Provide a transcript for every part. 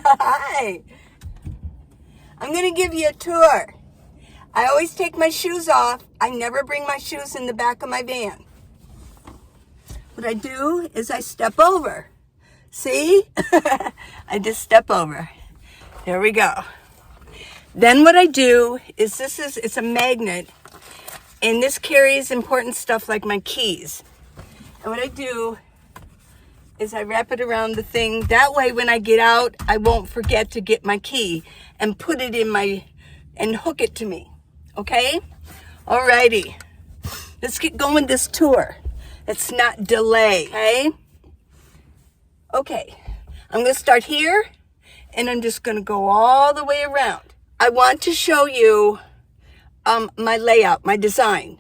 Hi. I'm going to give you a tour. I always take my shoes off. I never bring my shoes in the back of my van. What I do is I step over. See? I just step over. There we go. Then what I do is it's a magnet, and this carries important stuff like my keys. And what I do is I wrap it around the thing. That way when I get out, I won't forget to get my key and put it in and hook it to me. Okay? Alrighty. Let's get going this tour. Let's not delay, okay? Okay. I'm going to start here, and I'm just going to go all the way around. I want to show you my layout, my design.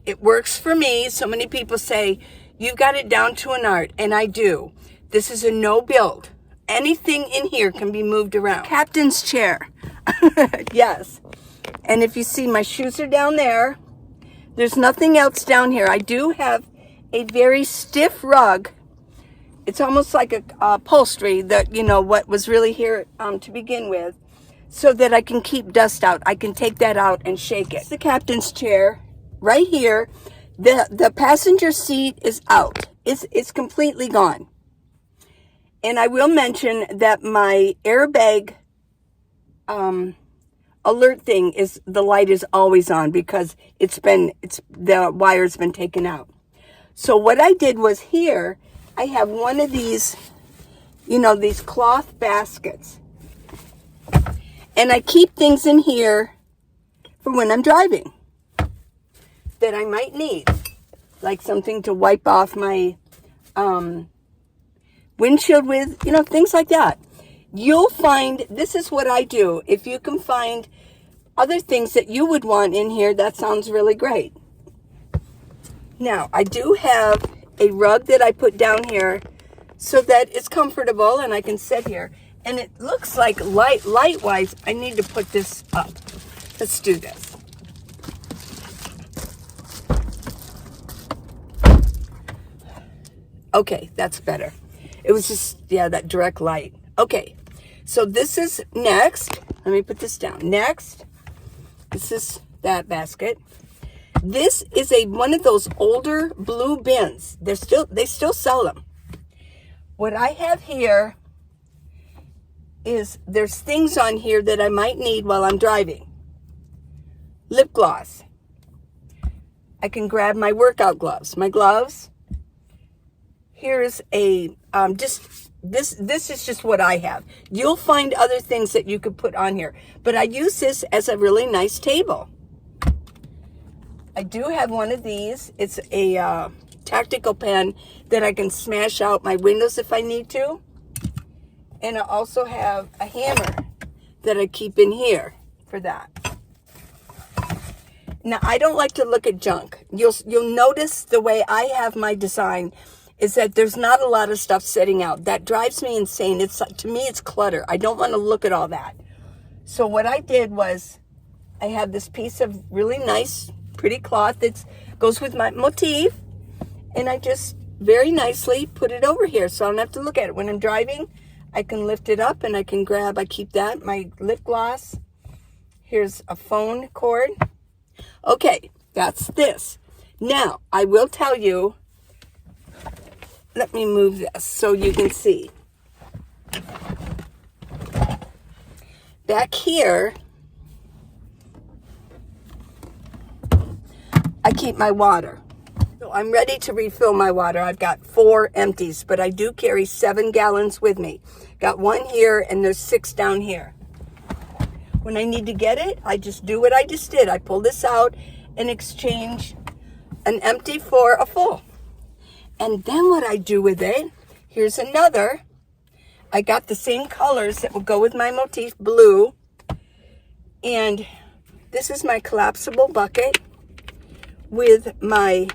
It works for me. So many people say, you've got it down to an art, and I do. This is a no build. Anything in here can be moved around. Captain's chair. Yes. And if you see, my shoes are down there. There's nothing else down here. I do have a very stiff rug. It's almost like a upholstery that, you know, what was really here to begin with, so that I can keep dust out. I can take that out and shake it. It's the captain's chair right here. The passenger seat is out. It's completely gone. And I will mention that my airbag alert thing is, the light is always on because the wire's been taken out. So what I did was, here I have one of these, you know, these cloth baskets. And I keep things in here for when I'm driving that I might need, like something to wipe off my windshield with, you know, things like that. You'll find, this is what I do. If you can find other things that you would want in here, that sounds really great. Now, I do have a rug that I put down here so that it's comfortable and I can sit here. And it looks like light-wise, I need to put this up. Let's do this. Okay, that's better. It was just, yeah, that direct light. Okay, so this is next. Let me put this down. Next, this is that basket. This is one of those older blue bins. They still sell them. What I have here is, there's things on here that I might need while I'm driving. Lip gloss. I can grab my workout gloves. My gloves. Here's a, this is just what I have. You'll find other things that you could put on here. But I use this as a really nice table. I do have one of these. It's a tactical pen that I can smash out my windows if I need to. And I also have a hammer that I keep in here for that. Now, I don't like to look at junk. You'll notice the way I have my design is that there's not a lot of stuff sitting out. That drives me insane. To me, it's clutter. I don't want to look at all that. So what I did was, I have this piece of really nice, pretty cloth that goes with my motif. And I just very nicely put it over here so I don't have to look at it. When I'm driving, I can lift it up and I can grab, I keep that, my lip gloss. Here's a phone cord. Okay, that's this. Now, I will tell you, let me move this so you can see. Back here, I keep my water. So I'm ready to refill my water. I've got 4 empties, but I do carry 7 gallons with me. Got 1 here and there's 6 down here. When I need to get it, I just do what I just did. I pull this out and exchange an empty for a full. And then what I do with it, here's another. I got the same colors that will go with my motif, blue. And this is my collapsible bucket with my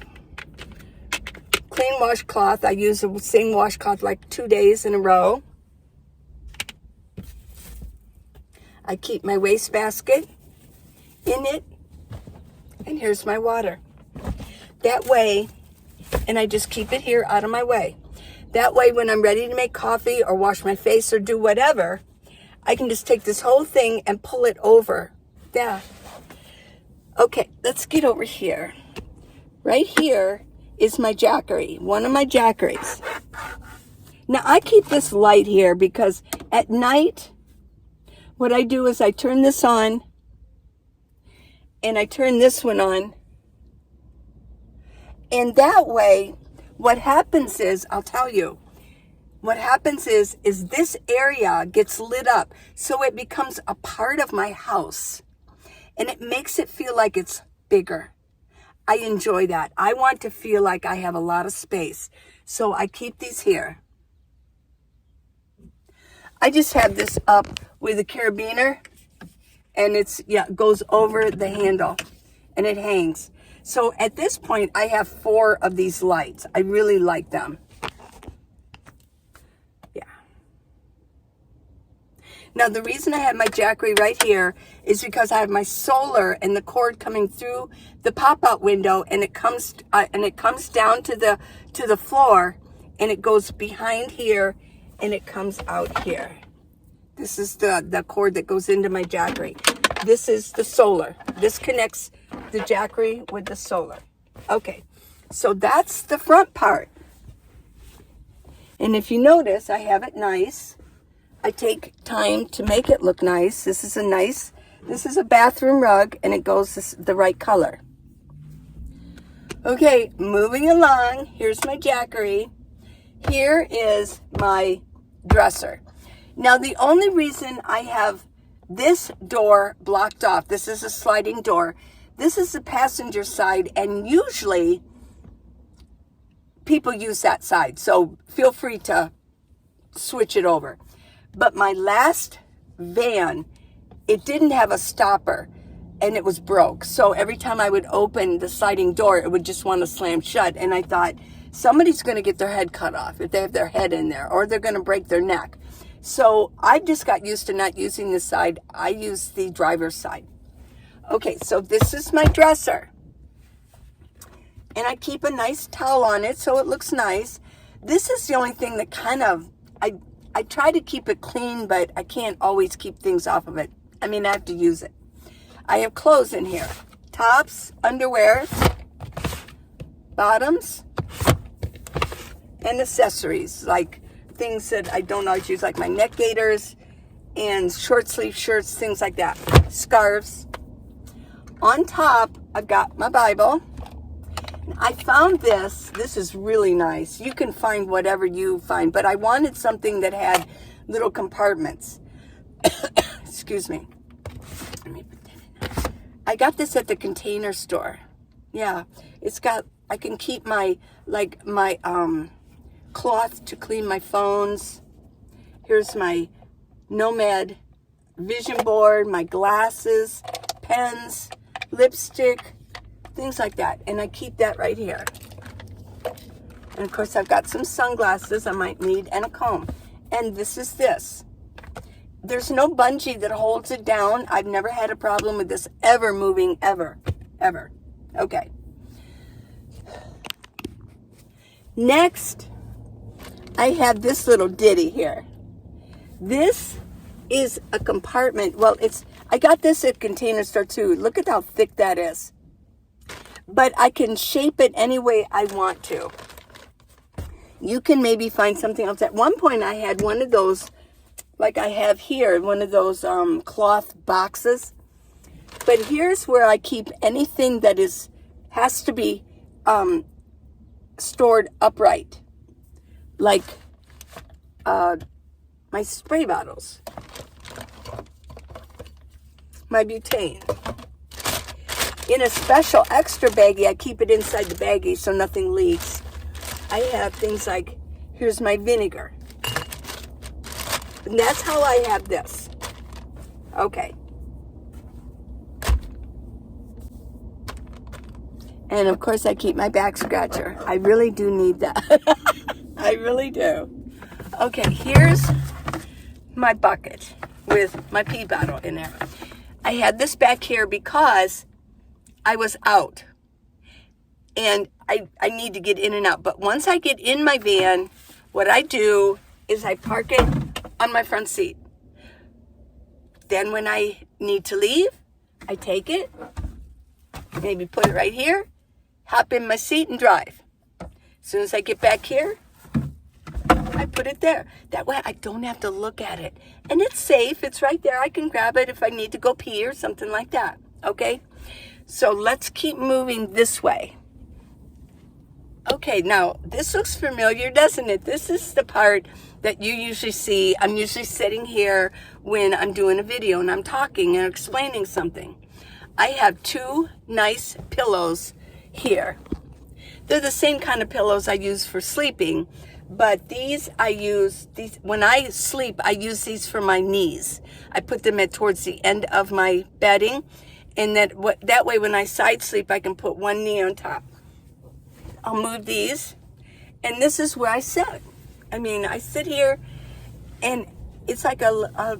clean washcloth. I use the same washcloth like 2 days in a row. I keep my wastebasket in it. And here's my water. That way, and I just keep it here out of my way. That way, when I'm ready to make coffee or wash my face or do whatever, I can just take this whole thing and pull it over. Yeah. Okay, let's get over here. Right here is my jackery, one of my jackeries. Now, I keep this light here because at night, what I do is I turn this on, and I turn this one on. And that way, what happens is, I'll tell you, what happens is this area gets lit up, so it becomes a part of my house. And it makes it feel like it's bigger. I enjoy that. I want to feel like I have a lot of space. So I keep these here. I just have this up with a carabiner, and it's, goes over the handle, and it hangs. So at this point, I have 4 of these lights. I really like them. Yeah. Now, the reason I have my jackery right here is because I have my solar and the cord coming through the pop-out window, and it comes down to the floor, and it goes behind here, and it comes out here. This is the cord that goes into my jackery. This is the solar. This connects the jackery with the solar. Okay, so that's the front part. And if you notice, I have it nice. I take time to make it look nice. This is a bathroom rug, and it goes the right color. Okay, moving along. Here's my jackery. Here is my dresser. Now, the only reason I have this door blocked off, this is a sliding door. This is the passenger side, and usually people use that side, so feel free to switch it over. But my last van, it didn't have a stopper, and it was broke. So every time I would open the sliding door, it would just want to slam shut. And I thought, somebody's going to get their head cut off if they have their head in there, or they're going to break their neck. So I just got used to not using this side. I use the driver's side. Okay, so this is my dresser. And I keep a nice towel on it so it looks nice. This is the only thing that kind of, I try to keep it clean, but I can't always keep things off of it. I mean, I have to use it. I have clothes in here. Tops, underwear, bottoms, and accessories, like things that I don't always use, like my neck gaiters and short sleeve shirts, things like that. Scarves. On top, I've got my Bible. I found this. This is really nice. You can find whatever you find, but I wanted something that had little compartments. Excuse me. Let me put that in there. I got this at the Container Store. Yeah, it's got, I can keep my cloth to clean my phones. Here's my Nomad vision board, my glasses, pens, lipstick, things like that. And I keep that right here. And of course, I've got some sunglasses I might need and a comb. And this is this. There's no bungee that holds it down. I've never had a problem with this ever moving, ever. Okay. Next, I have this little ditty here. This is a compartment. Well, I got this at Container Store too. Look at how thick that is. But I can shape it any way I want to. You can maybe find something else. At one point, I had one of those, like I have here, one of those cloth boxes. But here's where I keep anything that has to be stored upright. Like my spray bottles, my butane. In a special extra baggie, I keep it inside the baggie so nothing leaks. I have things like, here's my vinegar. And that's how I have this. Okay. And of course, I keep my back scratcher. I really do need that. I really do. Okay, here's my bucket with my pee bottle in there. I had this back here because I was out. And I need to get in and out. But once I get in my van, what I do is I park it on my front seat. then when I need to leave, I take it, maybe put it right here, hop in my seat and drive. As soon as I get back here, I put it there. That way I don't have to look at it. And it's safe. It's right there. I can grab it if I need to go pee or something like that. Okay? So let's keep moving this way. Okay, now this looks familiar, doesn't it? This is the part that you usually see. I'm usually sitting here when I'm doing a video and I'm talking and explaining something. I have two nice pillows here. They're the same kind of pillows I use for sleeping, but these when I sleep, I use these for my knees. I put them towards the end of my bedding, and that way when I side sleep, I can put one knee on top. I'll move these, and this is where I sit. I mean, I sit here, and it's like a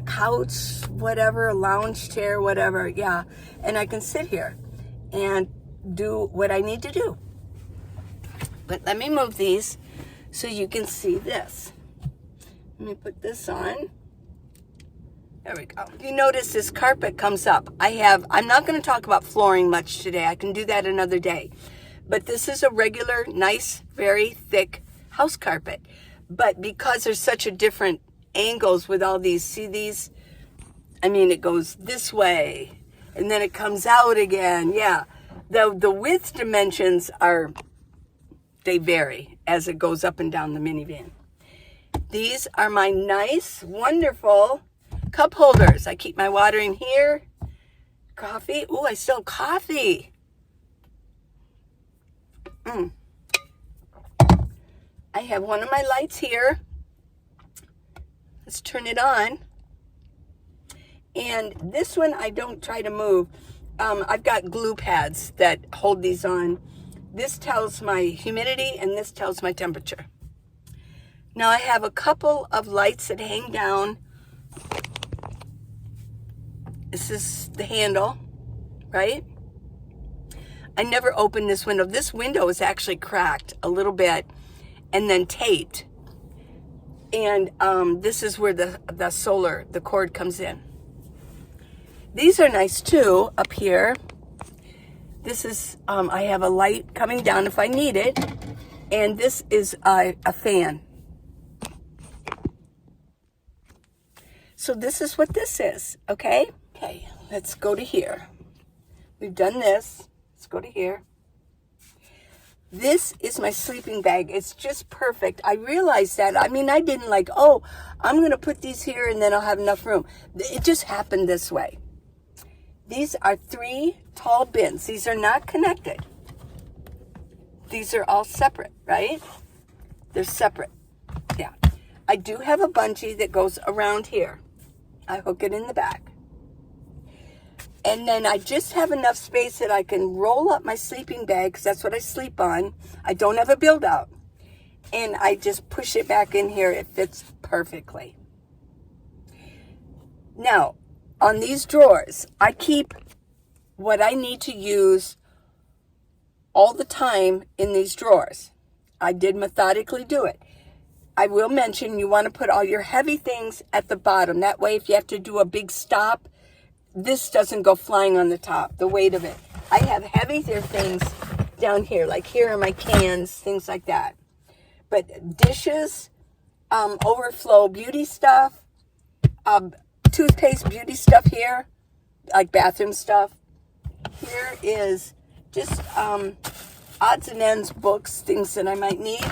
couch, whatever, a lounge chair, whatever, yeah. And I can sit here and do what I need to do. But let me move these so you can see this. Let me put this on. There we go. You notice this carpet comes up. I'm not going to talk about flooring much today. I can do that another day. But this is a regular, nice, very thick house carpet. But because there's such a different angles with all these, see these? I mean, it goes this way, and then it comes out again. Yeah, the width dimensions they vary as it goes up and down the minivan. These are my nice, wonderful cup holders. I keep my water in here. Coffee. Ooh, I still have coffee. I have one of my lights here. Let's turn it on. And this one I don't try to move. I've got glue pads that hold these on. This tells my humidity and this tells my temperature. Now I have a couple of lights that hang down. This is the handle, right? I never opened this window. This window is actually cracked a little bit and then taped. And this is where the cord comes in. These are nice too, up here. This is, I have a light coming down if I need it. And this is a fan. So this is what this is, okay? Okay, let's go to here. We've done this. Let's go to here. This is my sleeping bag. It's just perfect. I realized that. I mean, I didn't I'm going to put these here and then I'll have enough room. It just happened this way. These are 3 tall bins. These are not connected. These are all separate, right? They're separate. Yeah. I do have a bungee that goes around here. I hook it in the back. And then I just have enough space that I can roll up my sleeping bag, because that's what I sleep on. I don't have a build out. And I just push it back in here. It fits perfectly. Now, on these drawers, I keep what I need to use all the time in these drawers. I did methodically do it. I will mention you want to put all your heavy things at the bottom. That way, if you have to do a big stop, this doesn't go flying on the top, the weight of it. I have heavier things down here, like here are my cans, things like that. But dishes, overflow beauty stuff, toothpaste beauty stuff here, like bathroom stuff. Here is just odds and ends, books, things that I might need.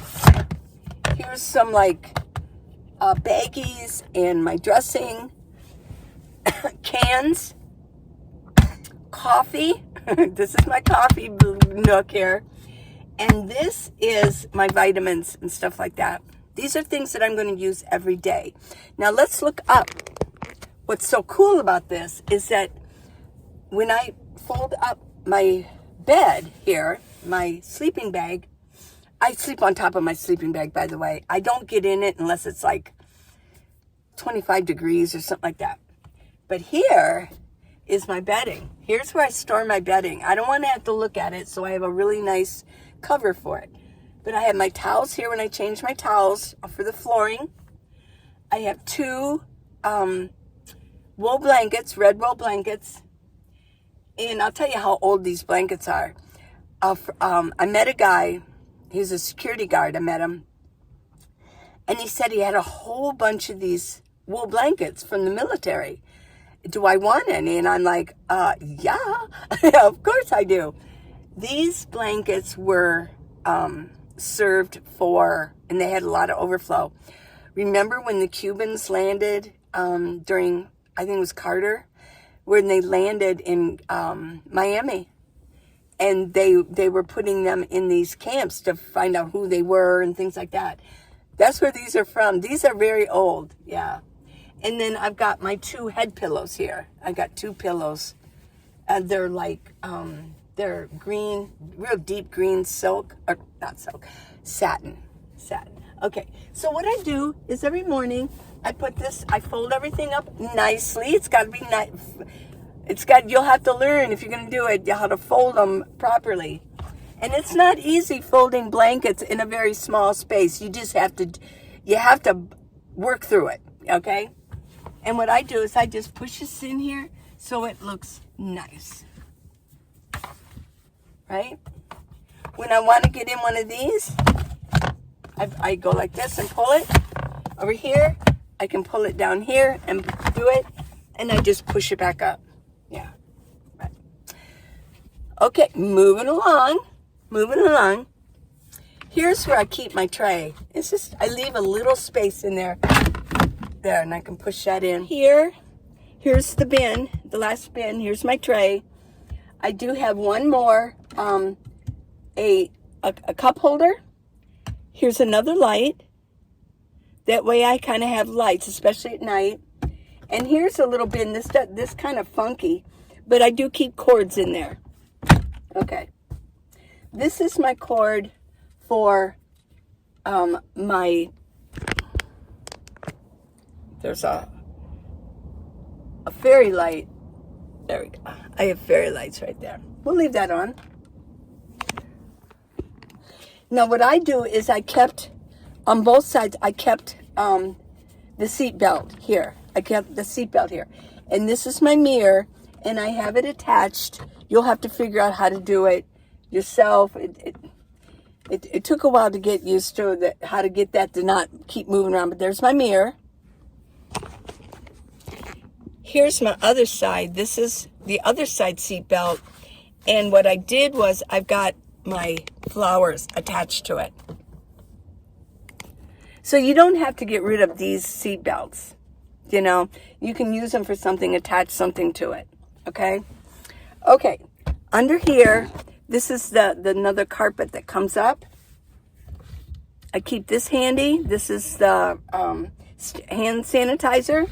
Here's some baggies and my dressing. Cans, coffee. This is my coffee nook here. And this is my vitamins and stuff like that. These are things that I'm going to use every day. Now let's look up. What's so cool about this is that when I fold up my bed here, my sleeping bag, I sleep on top of my sleeping bag, by the way. I don't get in it unless it's 25 degrees or something like that. But here is my bedding. Here's where I store my bedding. I don't want to have to look at it, so I have a really nice cover for it. But I have my towels here when I change my towels for the flooring. I have 2 wool blankets, red wool blankets. And I'll tell you how old these blankets are. I met a guy, he's a security guard, I met him. And he said he had a whole bunch of these wool blankets from the military. Do I want any? And I'm like, yeah, of course I do. These blankets were served for, and they had a lot of overflow. Remember when the Cubans landed during, I think it was Carter, when they landed in Miami? And they were putting them in these camps to find out who they were and things like that. That's where these are from. These are very old, yeah. And then I've got my 2 head pillows here. I got 2 pillows. And they're like, they're green, real deep green silk, or not silk, satin. Okay, so what I do is every morning I fold everything up nicely. It's got to be nice. You'll have to learn if you're going to do it, how to fold them properly. And it's not easy folding blankets in a very small space. You have to work through it, okay? And what I do is I just push this in here so it looks nice, right? When I want to get in one of these, I go like this and pull it. Over here, I can pull it down here and do it, and I just push it back up. Yeah, right. Okay, moving along. Here's where I keep my tray. It's just, I leave a little space in there, and I can push that in. Here's the bin, the last bin. Here's my tray. I do have one more, a cup holder. Here's another light. That way I kind of have lights, especially at night. And here's a little bin. This kind of funky, but I do keep cords in there. Okay. This is my cord for there's a fairy light. There we go. I have fairy lights right there. We'll leave that on. Now what I do is I kept, on both sides, I kept the seat belt here. I kept the seat belt here. And this is my mirror, and I have it attached. You'll have to figure out how to do it yourself. It took a while to get used to how to get that to not keep moving around, but there's my mirror. Here's my other side. This is the other side seat belt. And what I did was I've got my flowers attached to it. So you don't have to get rid of these seat belts. You know, you can use them for something, attach something to it. Okay? Okay. Under here, this is the another carpet that comes up. I keep this handy. This is the hand sanitizer.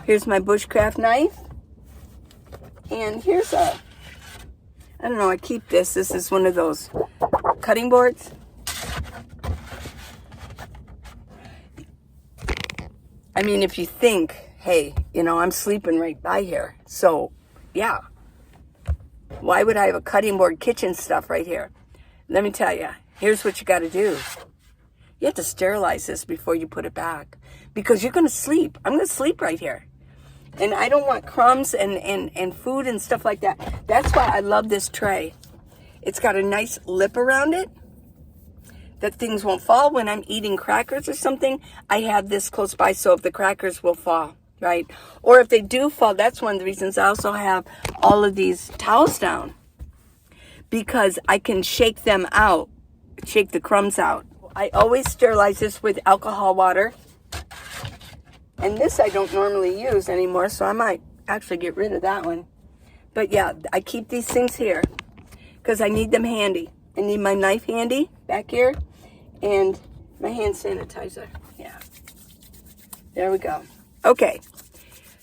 Here's my bushcraft knife. And here's I don't know, I keep this. This is one of those cutting boards. I mean, if you think, hey, you know, I'm sleeping right by here. So, yeah. Why would I have a cutting board kitchen stuff right here? Let me tell you, here's what you got to do. You have to sterilize this before you put it back. Because you're going to sleep. I'm going to sleep right here. And I don't want crumbs and food and stuff like that. That's why I love this tray. It's got a nice lip around it that things won't fall. When I'm eating crackers or something, I have this close by so if the crackers will fall, right? Or if they do fall, that's one of the reasons I also have all of these towels down. Because I can shake them out, shake the crumbs out. I always sterilize this with alcohol water. And this I don't normally use anymore, so I might actually get rid of that one. But yeah, I keep these things here because I need them handy. I need my knife handy back here and my hand sanitizer. Yeah. There we go. Okay.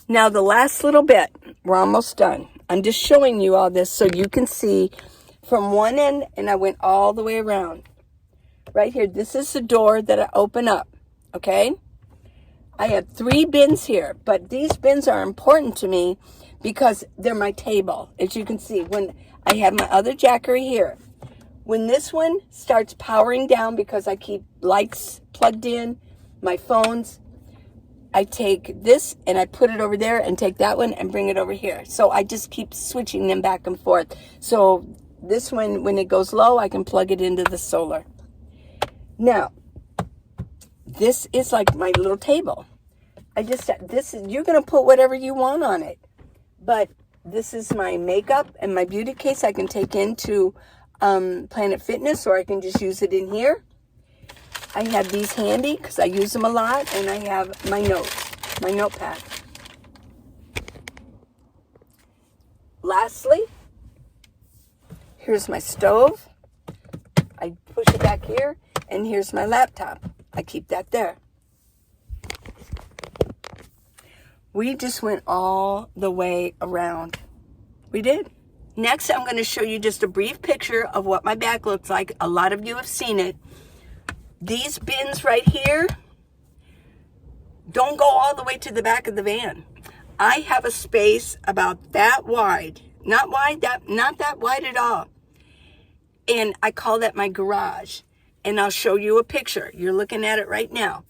Now the last little bit. We're almost done. I'm just showing you all this so you can see from one end, and I went all the way around. Right here. This is the door that I open up. Okay? I have 3 bins here, but these bins are important to me because they're my table. As you can see, when I have my other jackery here, when this one starts powering down because I keep lights plugged in, my phones, I take this and I put it over there and take that one and bring it over here. So I just keep switching them back and forth. So this one, when it goes low, I can plug it into the solar. Now, this is like my little table. You're going to put whatever you want on it. But this is my makeup and my beauty case I can take into Planet Fitness, or I can just use it in here. I have these handy because I use them a lot, and I have my notes, my notepad. Lastly, here's my stove. I push it back here, and here's my laptop. I keep that there. We just went all the way around. We did. Next, I'm going to show you just a brief picture of what my back looks like. A lot of you have seen it. These bins right here don't go all the way to the back of the van. I have a space about that wide. Not that wide at all. And I call that my garage. And I'll show you a picture. You're looking at it right now.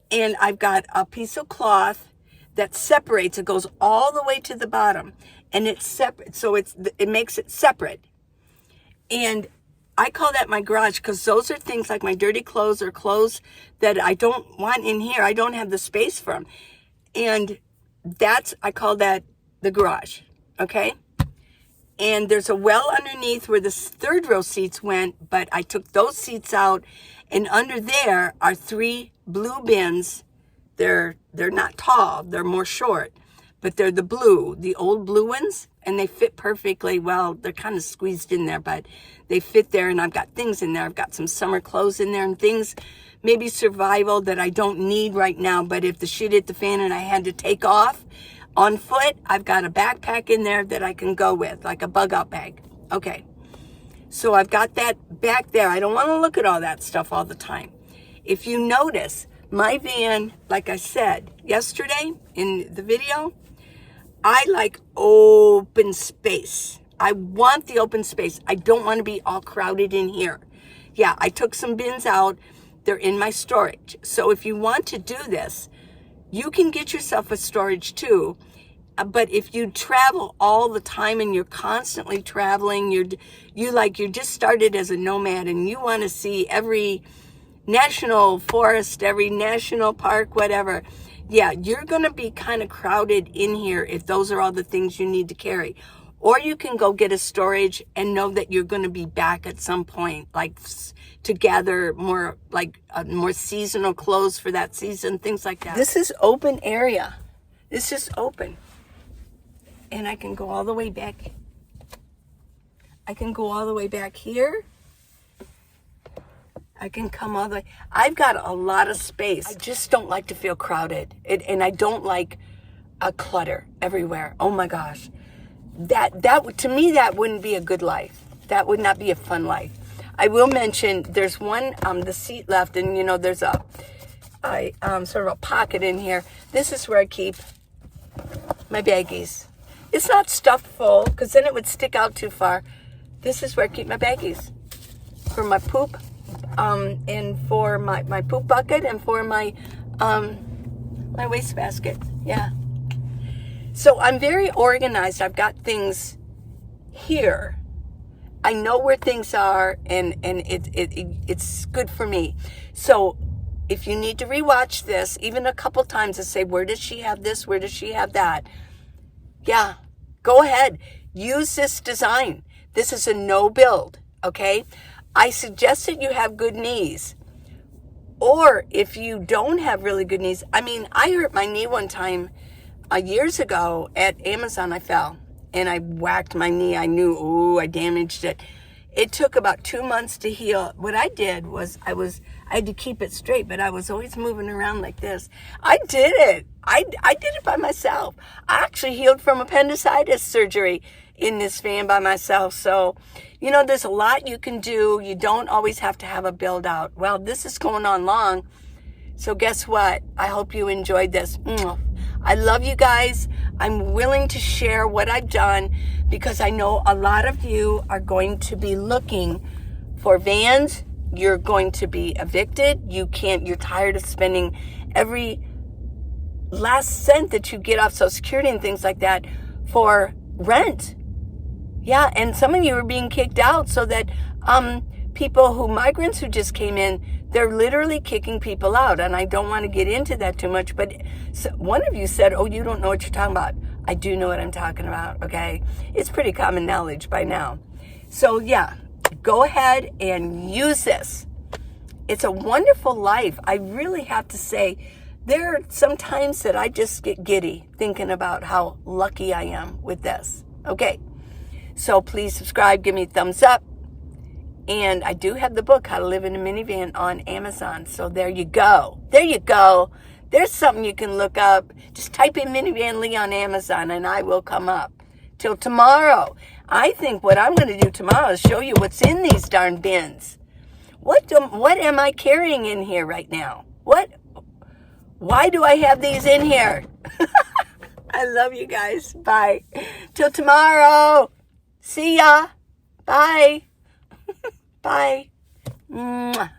And I've got a piece of cloth that separates. It goes all the way to the bottom. And it's separate. So it makes it separate. And I call that my garage because those are things like my dirty clothes or clothes that I don't want in here. I don't have the space for them. And I call that the garage, okay? And there's a well underneath where the third row seats went, but I took those seats out, and under there are 3 blue bins. They're not tall, they're more short, but they're the old blue ones, and they fit perfectly well. They're kind of squeezed in there, but they fit there, and I've got things in there. I've got some summer clothes in there and things, maybe survival that I don't need right now, but if the shit hit the fan and I had to take off on foot, I've got a backpack in there that I can go with, like a bug out bag. Okay, so I've got that back there. I don't want to look at all that stuff all the time. If you notice, my van, like I said yesterday in the video, I like open space. I want the open space. I don't want to be all crowded in here. Yeah, I took some bins out. They're in my storage. So if you want to do this, you can get yourself a storage too. But if you travel all the time and you're constantly traveling, you just started as a nomad and you want to see every national forest, every national park, whatever. Yeah, you're going to be kind of crowded in here if those are all the things you need to carry. Or you can go get a storage and know that you're going to be back at some point, like to gather more, like more seasonal clothes for that season, things like that. This is open area. This is open. And I can go all the way back. I can go all the way back here. I can come all the way. I've got a lot of space. I just don't like to feel crowded. And I don't like a clutter everywhere. Oh my gosh. That to me, that wouldn't be a good life. That would not be a fun life. I will mention there's one, the seat left, and you know, there's sort of a pocket in here. This is where I keep my baggies. It's not stuffed full, because then it would stick out too far. This is where I keep my baggies for my poop, and for my poop bucket, and for my wastebasket. Yeah. So I'm very organized. I've got things here. I know where things are, and it's good for me. So if you need to rewatch this, even a couple times, and say, where does she have this? Where does she have that? Yeah, go ahead. Use this design. This is a no build, okay? I suggest that you have good knees. Or if you don't have really good knees, I mean, I hurt my knee one time years ago at Amazon. I fell and I whacked my knee. I knew, ooh, I damaged it. It took about 2 months to heal. What I did was I had to keep it straight, but I was always moving around like this. I did it. I did it by myself. I actually healed from appendicitis surgery in this van by myself. So, you know, there's a lot you can do. You don't always have to have a build out. Well, this is going on long. So guess what? I hope you enjoyed this. I love you guys. I'm willing to share what I've done because I know a lot of you are going to be looking for vans. You're going to be evicted. You're tired of spending every last cent that you get off Social Security and things like that for rent. Yeah, and some of you are being kicked out so that migrants who just came in, they're literally kicking people out. And I don't want to get into that too much, but one of you said, oh, you don't know what you're talking about. I do know what I'm talking about, okay? It's pretty common knowledge by now. So yeah, go ahead and use this. It's a wonderful life. I really have to say, there are some times that I just get giddy thinking about how lucky I am with this. Okay, so please subscribe, give me a thumbs up. And I do have the book, How to Live in a Minivan, on Amazon. So there you go. There you go. There's something you can look up. Just type in Minivan Lee on Amazon and I will come up. Till tomorrow. I think what I'm going to do tomorrow is show you what's in these darn bins. What am I carrying in here right now? Why do I have these in here? I love you guys. Bye. Till tomorrow. See ya. Bye. Bye. Mwah.